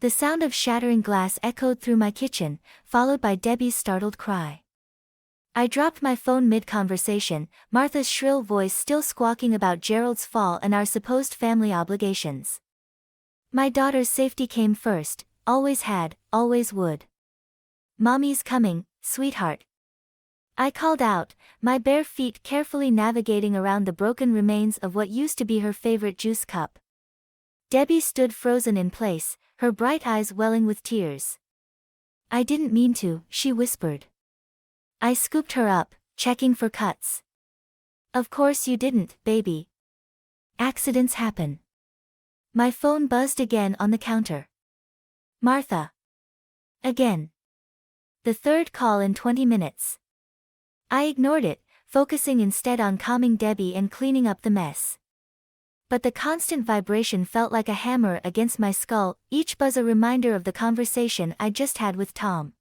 The sound of shattering glass echoed through my kitchen, followed by Debbie's startled cry. I dropped my phone mid-conversation, Martha's shrill voice still squawking about Gerald's fall and our supposed family obligations. My daughter's safety came first, always had, always would. "Mommy's coming, sweetheart," I called out, my bare feet carefully navigating around the broken remains of what used to be her favorite juice cup. Debbie stood frozen in place, her bright eyes welling with tears. "I didn't mean to," she whispered. I scooped her up, checking for cuts. "Of course you didn't, baby. Accidents happen." My phone buzzed again on the counter. "Martha." Again. The third call in 20 minutes. I ignored it, focusing instead on calming Debbie and cleaning up the mess. But the constant vibration felt like a hammer against my skull, each buzz a reminder of the conversation I just had with Tom.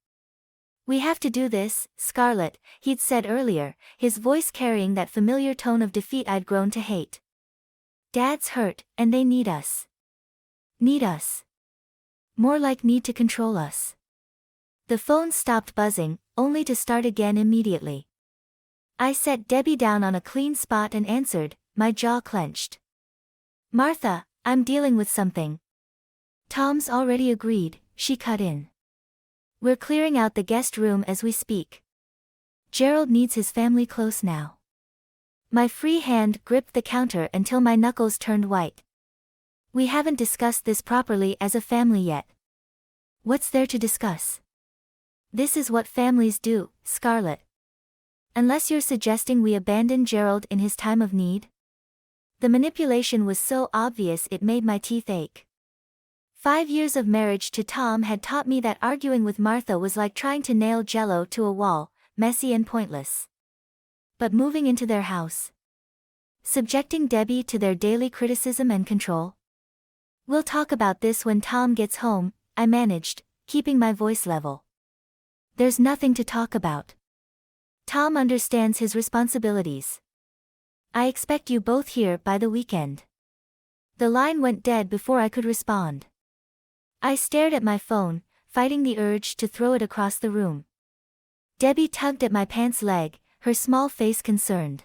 "We have to do this, Scarlett," he'd said earlier, his voice carrying that familiar tone of defeat I'd grown to hate. "Dad's hurt, and they need us. Need us. More like need to control us." The phone stopped buzzing, only to start again immediately. I set Debbie down on a clean spot and answered, my jaw clenched. "Martha, I'm dealing with something." "Tom's already agreed," she cut in. "We're clearing out the guest room as we speak. Gerald needs his family close now." My free hand gripped the counter until my knuckles turned white. "We haven't discussed this properly as a family yet." "What's there to discuss? This is what families do, Scarlett. Unless you're suggesting we abandon Gerald in his time of need?" The manipulation was so obvious it made my teeth ache. 5 years of marriage to Tom had taught me that arguing with Martha was like trying to nail Jell-O to a wall, messy and pointless. But moving into their house, subjecting Debbie to their daily criticism and control? "We'll talk about this when Tom gets home," I managed, keeping my voice level. "There's nothing to talk about. Tom understands his responsibilities. I expect you both here by the weekend." The line went dead before I could respond. I stared at my phone, fighting the urge to throw it across the room. Debbie tugged at my pants leg, her small face concerned.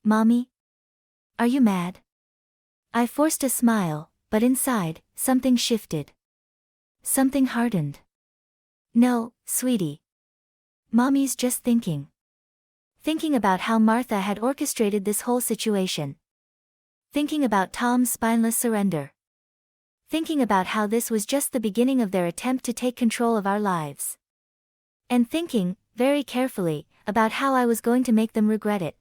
"Mommy? Are you mad?" I forced a smile, but inside, something shifted. Something hardened. "No, sweetie. Mommy's just thinking. Thinking about how Martha had orchestrated this whole situation. Thinking about Tom's spineless surrender. Thinking about how this was just the beginning of their attempt to take control of our lives. And thinking, very carefully, about how I was going to make them regret it."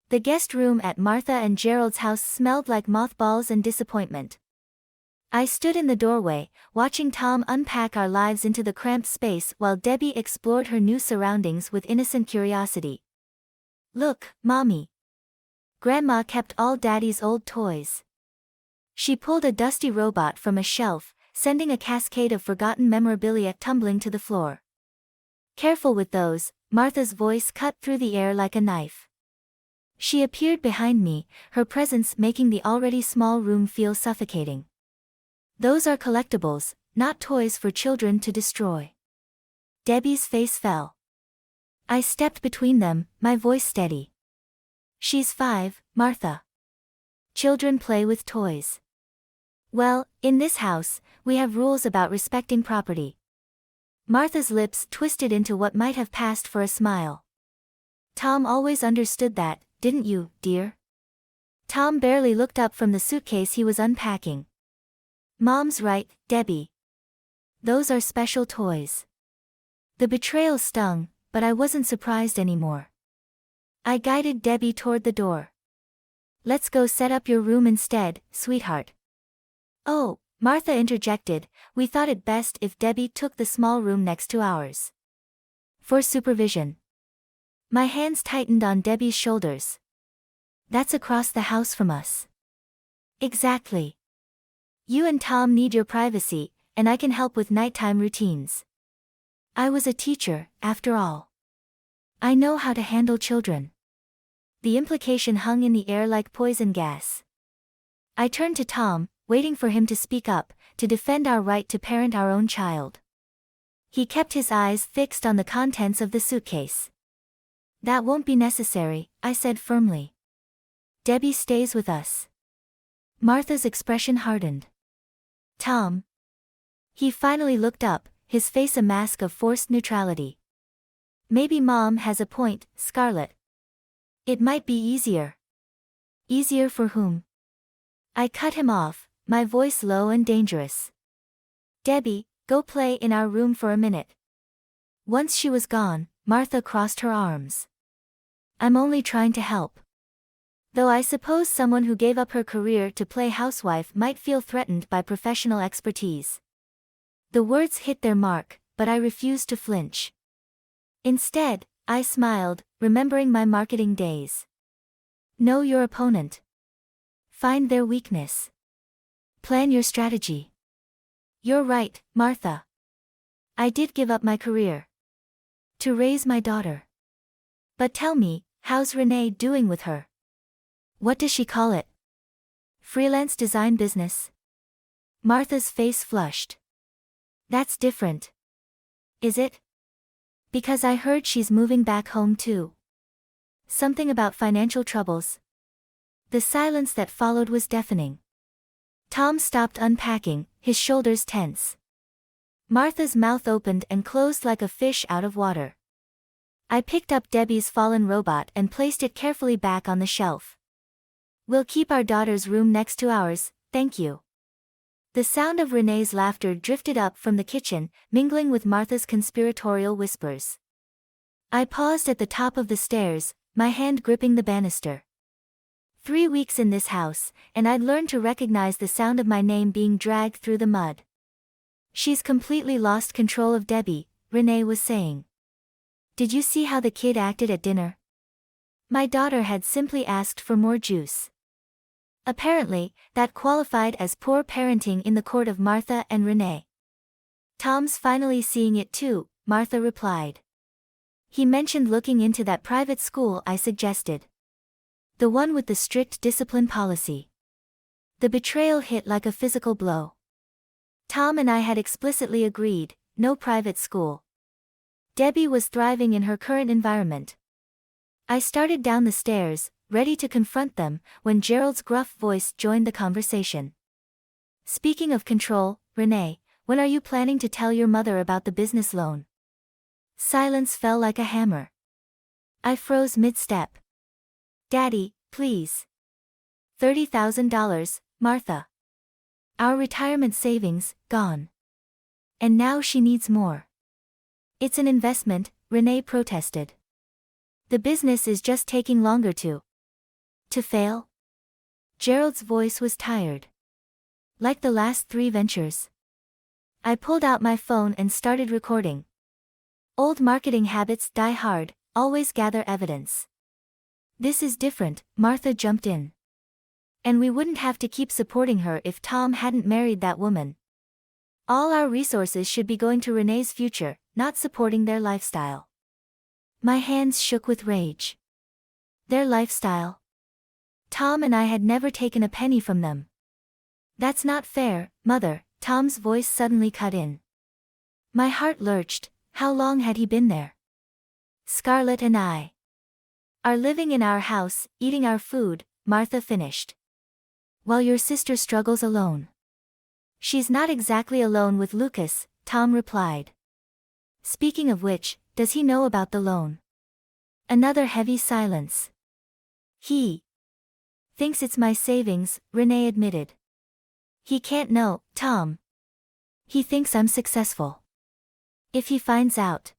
The guest room at Martha and Gerald's house smelled like mothballs and disappointment. I stood in the doorway, watching Tom unpack our lives into the cramped space while Debbie explored her new surroundings with innocent curiosity. "Look, Mommy. Grandma kept all Daddy's old toys." She pulled a dusty robot from a shelf, sending a cascade of forgotten memorabilia tumbling to the floor. "Careful with those," Martha's voice cut through the air like a knife. She appeared behind me, her presence making the already small room feel suffocating. "Those are collectibles, not toys for children to destroy." Debbie's face fell. I stepped between them, my voice steady. "She's 5, Martha. Children play with toys. Well, in this house, we have rules about respecting property." Martha's lips twisted into what might have passed for a smile. "Tom always understood that, didn't you, dear?" Tom barely looked up from the suitcase he was unpacking. "Mom's right, Debbie. Those are special toys." The betrayal stung, but I wasn't surprised anymore. I guided Debbie toward the door. "Let's go set up your room instead, sweetheart." "Oh," Martha interjected, "we thought it best if Debbie took the small room next to ours. For supervision." My hands tightened on Debbie's shoulders. "That's across the house from us." "Exactly. You and Tom need your privacy, and I can help with nighttime routines. I was a teacher, after all. I know how to handle children." The implication hung in the air like poison gas. I turned to Tom, waiting for him to speak up, to defend our right to parent our own child. He kept his eyes fixed on the contents of the suitcase. That won't be necessary, I said firmly. Debbie stays with us. Martha's expression hardened. Tom. He finally looked up, his face a mask of forced neutrality. Maybe Mom has a point, Scarlett. It might be easier. Easier for whom? I cut him off, my voice low and dangerous. Debbie, go play in our room for a minute. Once she was gone, Martha crossed her arms. I'm only trying to help. Though I suppose someone who gave up her career to play housewife might feel threatened by professional expertise. The words hit their mark, but I refused to flinch. Instead, I smiled, remembering my marketing days. Know your opponent. Find their weakness. Plan your strategy. You're right, Martha. I did give up my career. To raise my daughter. But tell me, how's Renee doing with her? What does she call it? Freelance design business? Martha's face flushed. That's different. Is it? Because I heard she's moving back home too. Something about financial troubles. The silence that followed was deafening. Tom stopped unpacking, his shoulders tense. Martha's mouth opened and closed like a fish out of water. I picked up Debbie's fallen robot and placed it carefully back on the shelf. We'll keep our daughter's room next to ours, thank you. The sound of Renee's laughter drifted up from the kitchen, mingling with Martha's conspiratorial whispers. I paused at the top of the stairs, my hand gripping the banister. 3 weeks in this house, and I'd learned to recognize the sound of my name being dragged through the mud. She's completely lost control of Debbie, Renee was saying. Did you see how the kid acted at dinner? My daughter had simply asked for more juice. Apparently, that qualified as poor parenting in the court of Martha and Renee. Tom's finally seeing it too, Martha replied. He mentioned looking into that private school I suggested. The one with the strict discipline policy. The betrayal hit like a physical blow. Tom and I had explicitly agreed, no private school. Debbie was thriving in her current environment. I started down the stairs, ready to confront them, when Gerald's gruff voice joined the conversation. Speaking of control, Renee, when are you planning to tell your mother about the business loan? Silence fell like a hammer. I froze mid-step. Daddy, please. $30,000, Martha. Our retirement savings, gone. And now she needs more. It's an investment, Renee protested. The business is just taking longer to fail? Gerald's voice was tired. Like the last 3 ventures. I pulled out my phone and started recording. Old marketing habits die hard, always gather evidence. This is different, Martha jumped in. And we wouldn't have to keep supporting her if Tom hadn't married that woman. All our resources should be going to Renee's future, not supporting their lifestyle. My hands shook with rage. Their lifestyle? Tom and I had never taken a penny from them. That's not fair, Mother, Tom's voice suddenly cut in. My heart lurched, how long had he been there? Scarlett and I are living in our house, eating our food, Martha finished. While your sister struggles alone. She's not exactly alone with Lucas, Tom replied. Speaking of which, does he know about the loan? Another heavy silence. He thinks it's my savings, Renee admitted. He can't know, Tom. He thinks I'm successful. If he finds out.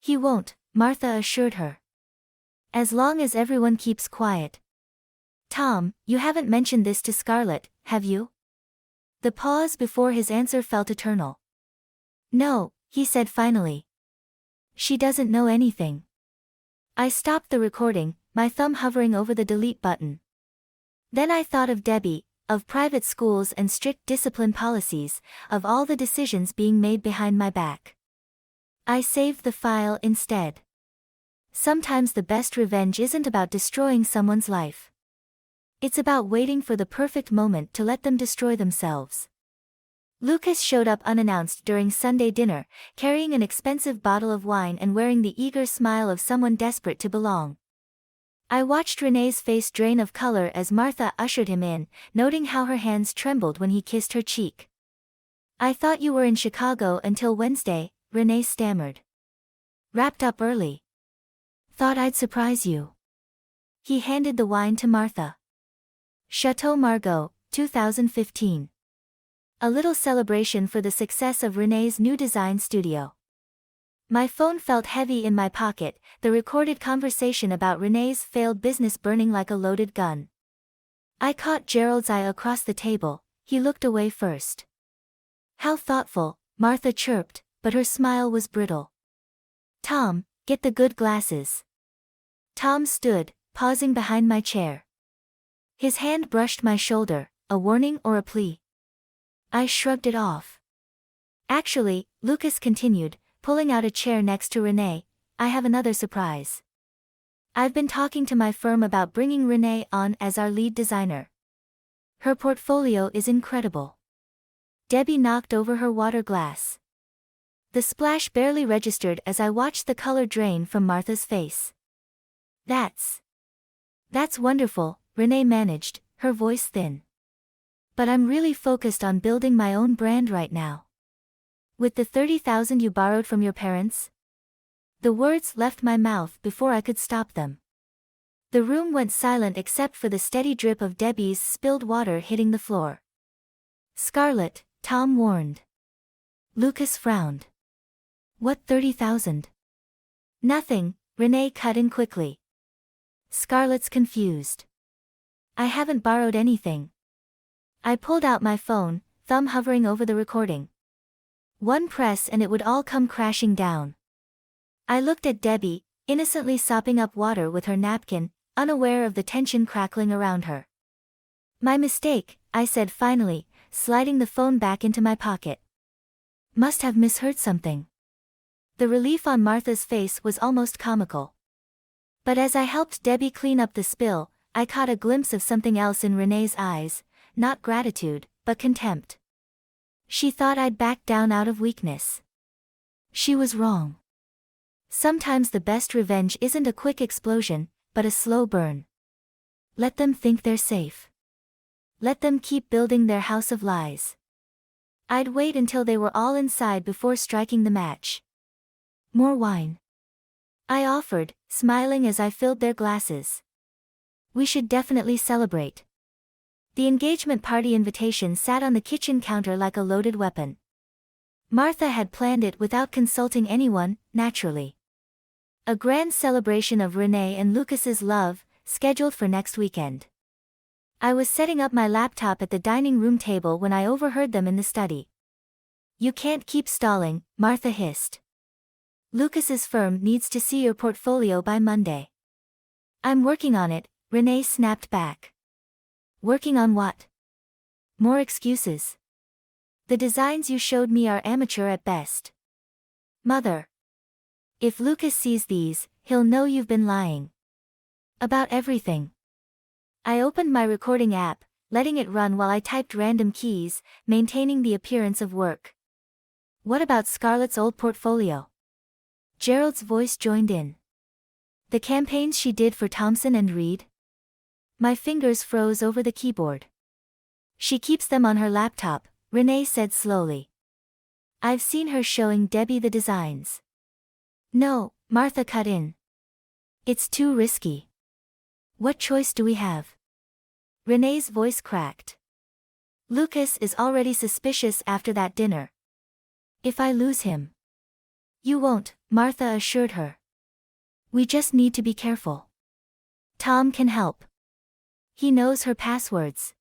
He won't, Martha assured her. As long as everyone keeps quiet. Tom, you haven't mentioned this to Scarlett, have you? The pause before his answer felt eternal. No, he said finally. She doesn't know anything. I stopped the recording, my thumb hovering over the delete button. Then I thought of Debbie, of private schools and strict discipline policies, of all the decisions being made behind my back. I saved the file instead. Sometimes the best revenge isn't about destroying someone's life. It's about waiting for the perfect moment to let them destroy themselves. Lucas showed up unannounced during Sunday dinner, carrying an expensive bottle of wine and wearing the eager smile of someone desperate to belong. I watched Renee's face drain of color as Martha ushered him in, noting how her hands trembled when he kissed her cheek. "I thought you were in Chicago until Wednesday," Renee stammered. "Wrapped up early. Thought I'd surprise you." He handed the wine to Martha. Chateau Margaux, 2015. A little celebration for the success of Renee's new design studio. My phone felt heavy in my pocket, the recorded conversation about Renee's failed business burning like a loaded gun. I caught Gerald's eye across the table. He looked away first. "How thoughtful," Martha chirped, but her smile was brittle. "Tom, get the good glasses." Tom stood, pausing behind my chair. His hand brushed my shoulder, a warning or a plea. I shrugged it off. "Actually," Lucas continued, pulling out a chair next to Renee, "I have another surprise. I've been talking to my firm about bringing Renee on as our lead designer. Her portfolio is incredible." Debbie knocked over her water glass. The splash barely registered as I watched the color drain from Martha's face. That's wonderful," Renee managed, her voice thin. "But I'm really focused on building my own brand right now." "With the 30,000 you borrowed from your parents?" The words left my mouth before I could stop them. The room went silent except for the steady drip of Debbie's spilled water hitting the floor. "Scarlett," Tom warned. Lucas frowned. "What 30,000? "Nothing," Renee cut in quickly. Scarlett's confused. "I haven't borrowed anything." I pulled out my phone, thumb hovering over the recording. One press and it would all come crashing down. I looked at Debbie, innocently sopping up water with her napkin, unaware of the tension crackling around her. "My mistake," I said finally, sliding the phone back into my pocket. "Must have misheard something." The relief on Martha's face was almost comical. But as I helped Debbie clean up the spill, I caught a glimpse of something else in Renee's eyes, not gratitude, but contempt. She thought I'd backed down out of weakness. She was wrong. Sometimes the best revenge isn't a quick explosion, but a slow burn. Let them think they're safe. Let them keep building their house of lies. I'd wait until they were all inside before striking the match. "More wine?" I offered, smiling as I filled their glasses. "We should definitely celebrate." The engagement party invitation sat on the kitchen counter like a loaded weapon. Martha had planned it without consulting anyone, naturally. A grand celebration of Renee and Lucas's love, scheduled for next weekend. I was setting up my laptop at the dining room table when I overheard them in the study. "You can't keep stalling," Martha hissed. "Lucas's firm needs to see your portfolio by Monday." "I'm working on it," Renee snapped back. "Working on what?" "More excuses. The designs you showed me are amateur at best." "Mother. If Lucas sees these, he'll know you've been lying. About everything." I opened my recording app, letting it run while I typed random keys, maintaining the appearance of work. "What about Scarlett's old portfolio?" Gerald's voice joined in. "The campaigns she did for Thompson and Reed?" My fingers froze over the keyboard. "She keeps them on her laptop," Renee said slowly. "I've seen her showing Debbie the designs." "No," Martha cut in. "It's too risky." "What choice do we have?" Renee's voice cracked. "Lucas is already suspicious after that dinner. If I lose him." "You won't," Martha assured her. "We just need to be careful. Tom can help. He knows her passwords."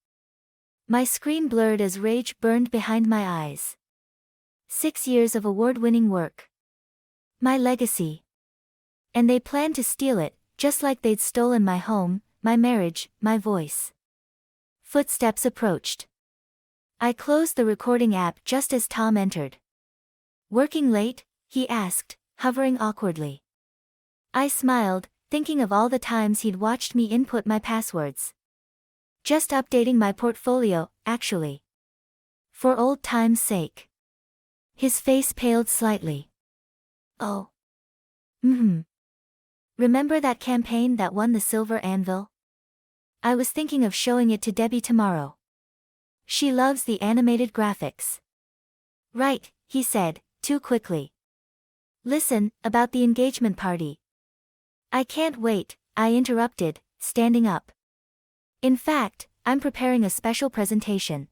My screen blurred as rage burned behind my eyes. 6 years of award-winning work. My legacy. And they planned to steal it, just like they'd stolen my home, my marriage, my voice. Footsteps approached. I closed the recording app just as Tom entered. "Working late?" he asked, hovering awkwardly. I smiled, thinking of all the times he'd watched me input my passwords. "Just updating my portfolio, actually." For old time's sake. His face paled slightly. Oh. Remember that campaign that won the silver anvil? I was thinking of showing it to Debbie tomorrow. She loves the animated graphics. Right, he said, too quickly. Listen, about the engagement party. I can't wait, I interrupted, standing up. In fact, I'm preparing a special presentation.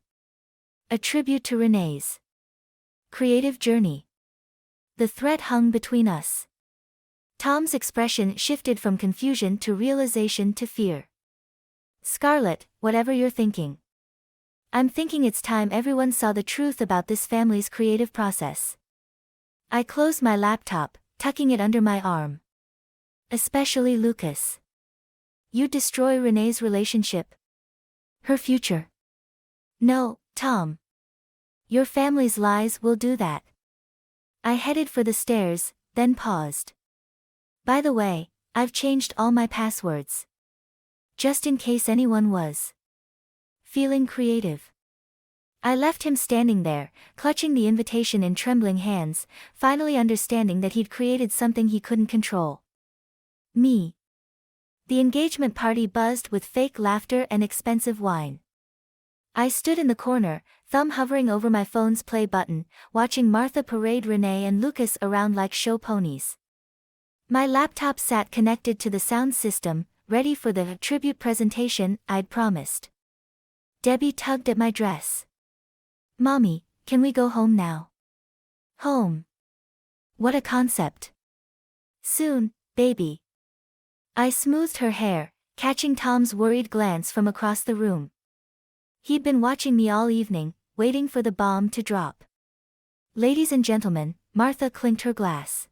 A tribute to Renee's creative journey. The thread hung between us. Tom's expression shifted from confusion to realization to fear. Scarlett, whatever you're thinking. I'm thinking it's time everyone saw the truth about this family's creative process. I closed my laptop, tucking it under my arm. Especially Lucas. You'd destroy Renee's relationship. Her future. No, Tom. Your family's lies will do that. I headed for the stairs, then paused. By the way, I've changed all my passwords. Just in case anyone was feeling creative. I left him standing there, clutching the invitation in trembling hands, finally understanding that he'd created something he couldn't control. Me. The engagement party buzzed with fake laughter and expensive wine. I stood in the corner, thumb hovering over my phone's play button, watching Martha parade Renee and Lucas around like show ponies. My laptop sat connected to the sound system, ready for the tribute presentation I'd promised. Debbie tugged at my dress. Mommy, can we go home now? Home. What a concept. Soon, baby. I smoothed her hair, catching Tom's worried glance from across the room. He'd been watching me all evening, waiting for the bomb to drop. Ladies and gentlemen, Martha clinked her glass.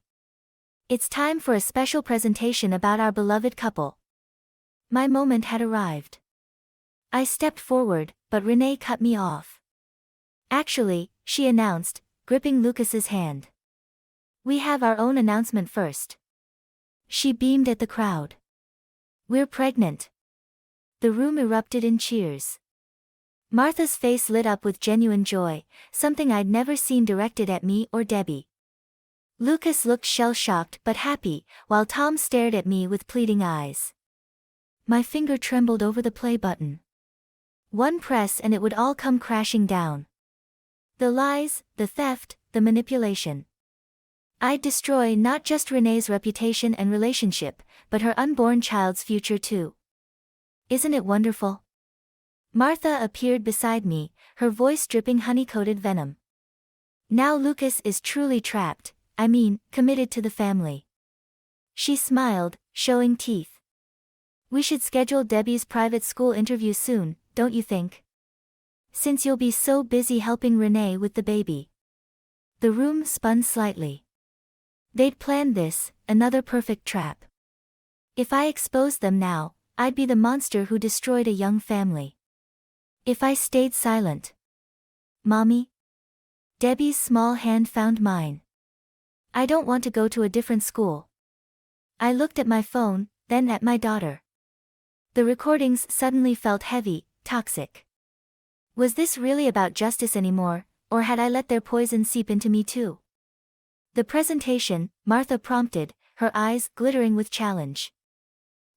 It's time for a special presentation about our beloved couple. My moment had arrived. I stepped forward, but Renee cut me off. Actually, she announced, gripping Lucas's hand. We have our own announcement first. She beamed at the crowd. We're pregnant. The room erupted in cheers. Martha's face lit up with genuine joy, something I'd never seen directed at me or Debbie. Lucas looked shell-shocked but happy, while Tom stared at me with pleading eyes. My finger trembled over the play button. One press and it would all come crashing down. The lies, the theft, the manipulation. I'd destroy not just Renee's reputation and relationship, but her unborn child's future too. Isn't it wonderful? Martha appeared beside me, her voice dripping honey-coated venom. Now Lucas is truly trapped, committed to the family. She smiled, showing teeth. We should schedule Debbie's private school interview soon, don't you think? Since you'll be so busy helping Renee with the baby. The room spun slightly. They'd planned this, another perfect trap. If I exposed them now, I'd be the monster who destroyed a young family. If I stayed silent. Mommy? Debbie's small hand found mine. I don't want to go to a different school. I looked at my phone, then at my daughter. The recordings suddenly felt heavy, toxic. Was this really about justice anymore, or had I let their poison seep into me too? The presentation, Martha prompted, her eyes glittering with challenge.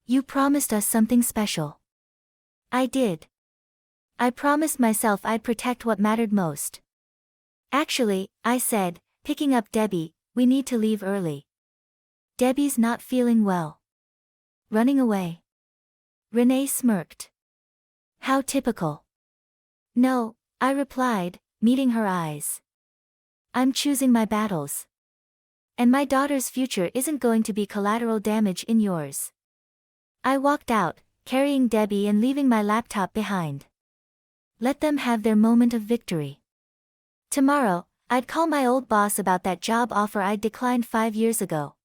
You promised us something special. I did. I promised myself I'd protect what mattered most. Actually, I said, picking up Debbie, we need to leave early. Debbie's not feeling well. Running away. Renee smirked. How typical. No, I replied, meeting her eyes. I'm choosing my battles. And my daughter's future isn't going to be collateral damage in yours. I walked out, carrying Debbie and leaving my laptop behind. Let them have their moment of victory. Tomorrow, I'd call my old boss about that job offer I'd declined 5 years ago.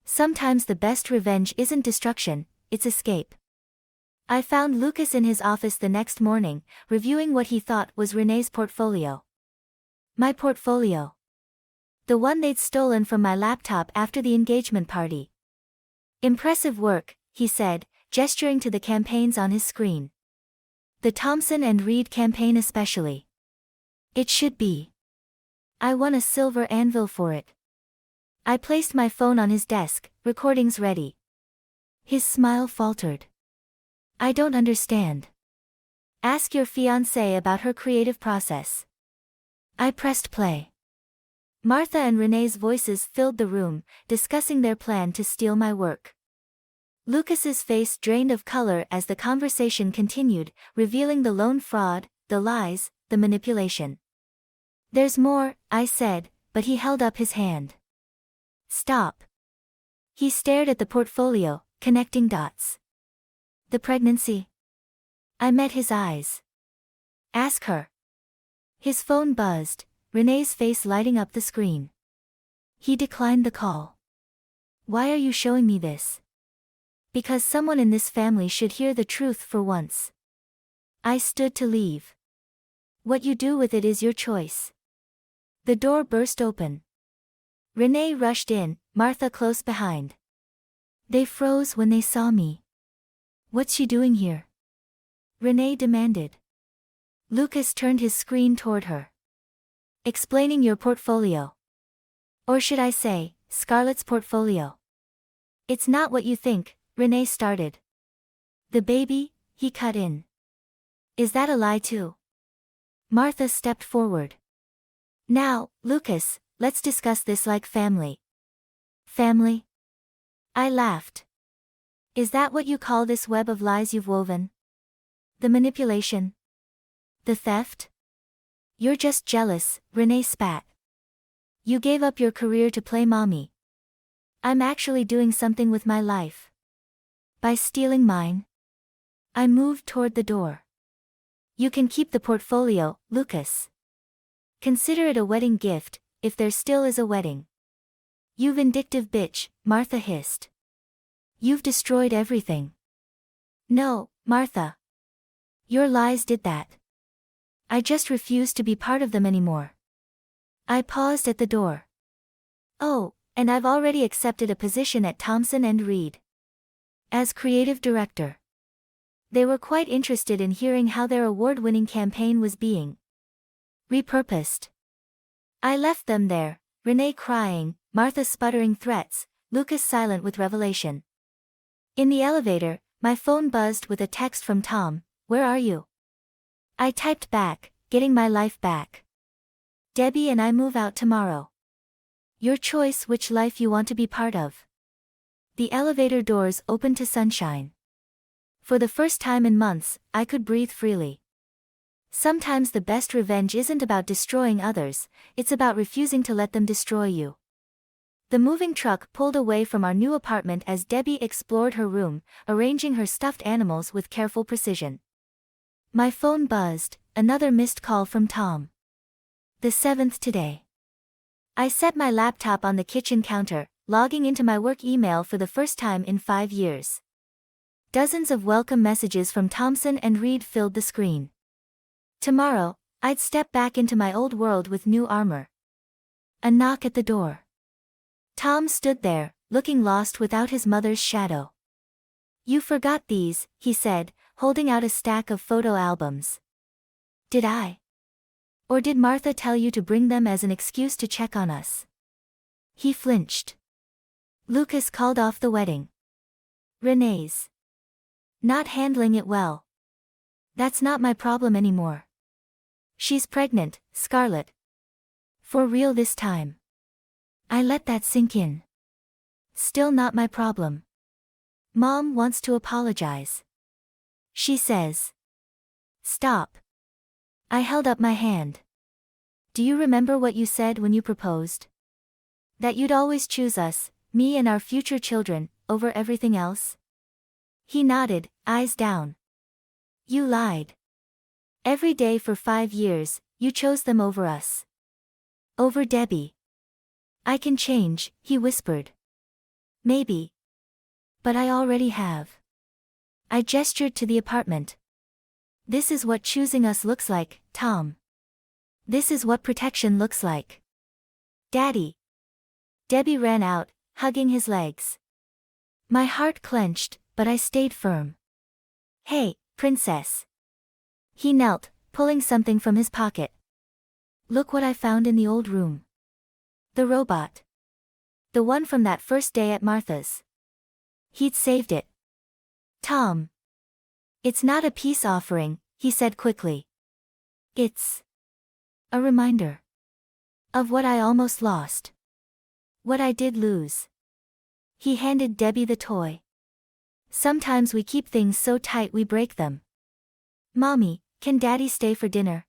Sometimes the best revenge isn't destruction, it's escape. I found Lucas in his office the next morning, reviewing what he thought was Renee's portfolio. My portfolio. The one they'd stolen from my laptop after the engagement party. Impressive work, he said, gesturing to the campaigns on his screen. The Thompson and Reed campaign especially. It should be. I won a silver anvil for it. I placed my phone on his desk, recordings ready. His smile faltered. I don't understand. Ask your fiancée about her creative process. I pressed play. Martha and Renee's voices filled the room, discussing their plan to steal my work. Lucas's face drained of color as the conversation continued, revealing the loan fraud, the lies, the manipulation. There's more, I said, but he held up his hand. Stop. He stared at the portfolio, connecting dots. The pregnancy? I met his eyes. Ask her. His phone buzzed, Renee's face lighting up the screen. He declined the call. Why are you showing me this? Because someone in this family should hear the truth for once. I stood to leave. What you do with it is your choice. The door burst open. Renee rushed in, Martha close behind. They froze when they saw me. What's she doing here? Renee demanded. Lucas turned his screen toward her. Explaining your portfolio. Or should I say, Scarlett's portfolio. It's not what you think, Renee started. The baby, he cut in. Is that a lie too? Martha stepped forward. Now, Lucas, let's discuss this like family. Family? I laughed. Is that what you call this web of lies you've woven? The manipulation? The theft? You're just jealous, Renee spat. You gave up your career to play mommy. I'm actually doing something with my life. By stealing mine? I moved toward the door. You can keep the portfolio, Lucas. Consider it a wedding gift, if there still is a wedding. You vindictive bitch, Martha hissed. You've destroyed everything. No, Martha. Your lies did that. I just refuse to be part of them anymore. I paused at the door. Oh, and I've already accepted a position at Thompson and Reed. As creative director. They were quite interested in hearing how their award-winning campaign was being repurposed. I left them there, Renee crying, Martha sputtering threats, Lucas silent with revelation. In the elevator, my phone buzzed with a text from Tom, "Where are you?" I typed back, "Getting my life back. Debbie and I move out tomorrow. Your choice which life you want to be part of." The elevator doors opened to sunshine. For the first time in months, I could breathe freely. Sometimes the best revenge isn't about destroying others, it's about refusing to let them destroy you. The moving truck pulled away from our new apartment as Debbie explored her room, arranging her stuffed animals with careful precision. My phone buzzed, another missed call from Tom. The 7th today. I set my laptop on the kitchen counter, logging into my work email for the first time in 5 years. Dozens of welcome messages from Thompson and Reed filled the screen. Tomorrow, I'd step back into my old world with new armor. A knock at the door. Tom stood there, looking lost without his mother's shadow. You forgot these, he said, holding out a stack of photo albums. Did I? Or did Martha tell you to bring them as an excuse to check on us? He flinched. Lucas called off the wedding. Renee's not handling it well. That's not my problem anymore. She's pregnant, Scarlett. For real this time. I let that sink in. Still not my problem. Mom wants to apologize. She says. Stop. I held up my hand. Do you remember what you said when you proposed? That you'd always choose us, me and our future children, over everything else? He nodded, eyes down. You lied. Every day for 5 years, you chose them over us. Over Debbie. I can change, he whispered. Maybe. But I already have. I gestured to the apartment. This is what choosing us looks like, Tom. This is what protection looks like. Daddy. Debbie ran out, hugging his legs. My heart clenched, but I stayed firm. Hey, princess. He knelt, pulling something from his pocket. Look what I found in the old room. The robot. The one from that first day at Martha's. He'd saved it. Tom. It's not a peace offering, he said quickly. It's a reminder of what I almost lost. What I did lose. He handed Debbie the toy. Sometimes we keep things so tight we break them. Mommy, can Daddy stay for dinner?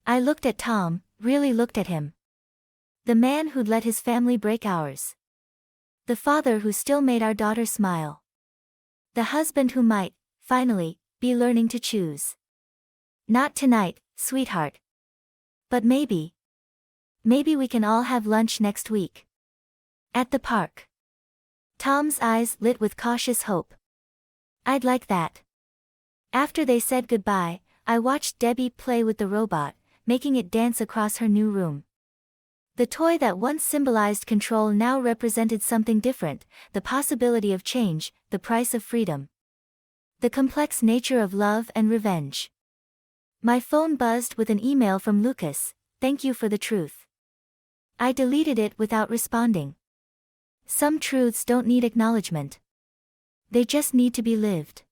I looked at Tom, really looked at him. The man who'd let his family break ours. The father who still made our daughter smile. The husband who might, finally, be learning to choose. Not tonight, sweetheart. But maybe. Maybe we can all have lunch next week. At the park. Tom's eyes lit with cautious hope. I'd like that. After they said goodbye, I watched Debbie play with the robot, making it dance across her new room. The toy that once symbolized control now represented something different, the possibility of change, the price of freedom. The complex nature of love and revenge. My phone buzzed with an email from Lucas, "Thank you for the truth." I deleted it without responding. Some truths don't need acknowledgement. They just need to be lived.